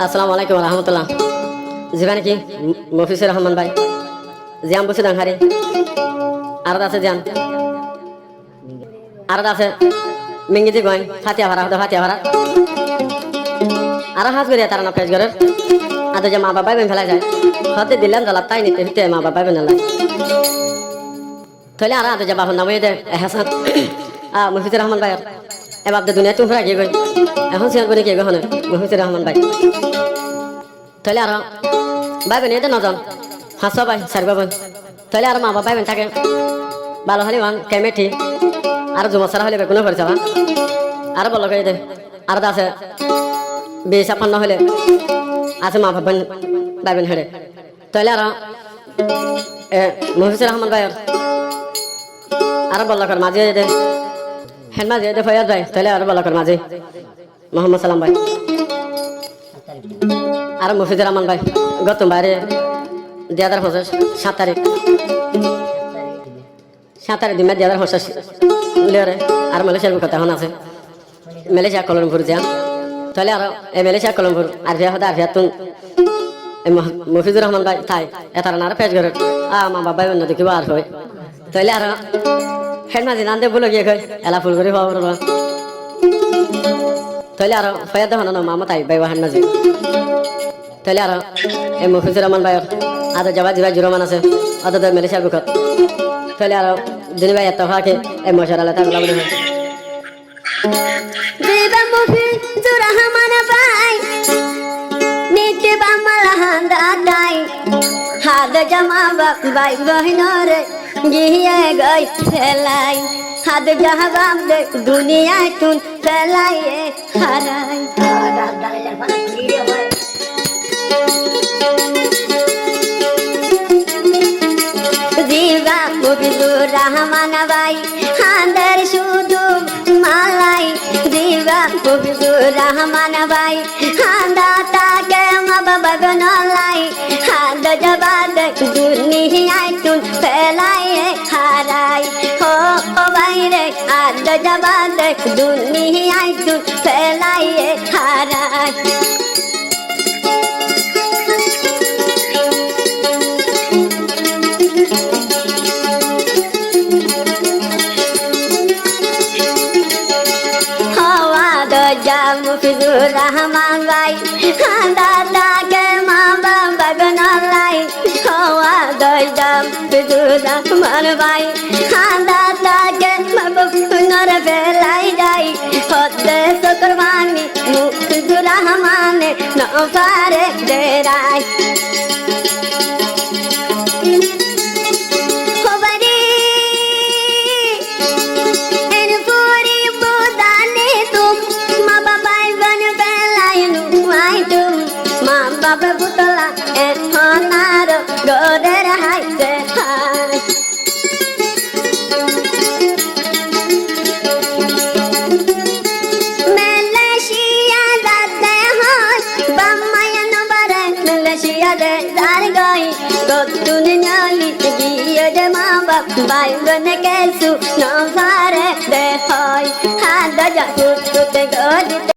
আসসালামু আলাইকুম রহমতুল্লাহ। যেখানে কি মফিজুর রহমান ভাই জিয়াম বসে ডাংহারি আর আছে জিয়ান আর আছে মিঙ্গিজি গয় ফাতিয়া ভাড়া হতে ফাতিয়া ভাড়া আর হাজ করে তারা না ফেস করে আদে যে মা বাবা বেন ফেলা যায় হতে দিলেন জলাপ তাই নিতে হিতে মা বাবা বেন লাই তাহলে আর আদে যে বাবার নামে দে হাসান মফিজুর রহমান ভাই এবার দুনিয়া তুমি ফেরা গিয়ে গই এখন সিয়ান করে কে গহনে মফিজুর রহমান ভাই তাহলে আর ভাই বোন এতে নজন হাসো ভাই সার বাবন তাহলে আর মা বাবা ভাই বোন থাকে ভালো হলে মান কেমেটি আর জুমসারা হলে বেগুনো করে যাবা আর বলো কে দে আর আছে 20-56 হলে আছে মা বাবা ভাই বোন হেড়ে তাহলে আর মফিজুর রহমান ভাই আর বলো কর মাঝে দে হেন মাঝে দে ফয়াদ ভাই তাহলে আর বলো কর মাঝে মোহাম্মদ সালাম ভাই আর মফিজুর রহমান ভাই গত বাইরে 2025 7 তারিখ দিনে 2025 আর মালয়েশিয়ার কথা এখন আছে মালয়েশিয়া কলমপুর যা তাহলে আর মালয়েশিয়া কলমপুর আর ভিয়া হদা ভিয়া তুন মফিজুর রহমান ভাই তাই এতার না পেজ করে মা বাবা অন্য দেখিব আর হয় তাহলে আর হেড মাঝে নান্দে বলে গিয়ে কই এলা ফুল করে পাওয়ার তাহলে আর ফয়াদ হন না মামা তাই ভাই হেড মাঝে তাহলে আর এই মফিজুর রহমান ভাই আদা যাবা জিবা জুরমান আছে আদা মালয়েশিয়ার বুকত তাহলে আর দিন ভাই এত হাকে এই মশারালা তা বলে দেবা মফিজুর রহমান ভাই নিতে বামালা হান্দা তাই হাদ জামা ভাই বহিনরে গিয়ে গই ফেলাই হাদ জাহাবাম দে দুনিয়ায় তুন ফেলাই হারাই জিবা মফিজুর রহমান ভাই হান্দার শুধু মালাই জিবা মফিজুর রহমান ভাই হান্দা তাকে মা বাবা গনলাই হাদ জবাদ দুনিয়ায় তুন ফেলাই হারাই ও ভাই রে হাদ জবাদ দুনিয়ায় তুন ফেলাই হারাই মফিজুর রহমান ভাই দাদা কে মা বাবা গনলাই হওয়া দয়াম মফিজুর রহমান ভাই দাদা কে মা বাবা নর বেলাই যাই হতে শুকরবানি মফিজুর রহমান নফারে দেরাই বাবা বুতলা এনার গোদের হাইতে হাই মালয়েশিয়া যাতে হয় বাম্মায়ান বারে মালয়েশিয়া দে যার গই কতুন নালি গিয়ে দে মা বাপ ভাই বোন কেসু নভারে দে হয় হাদা যাবু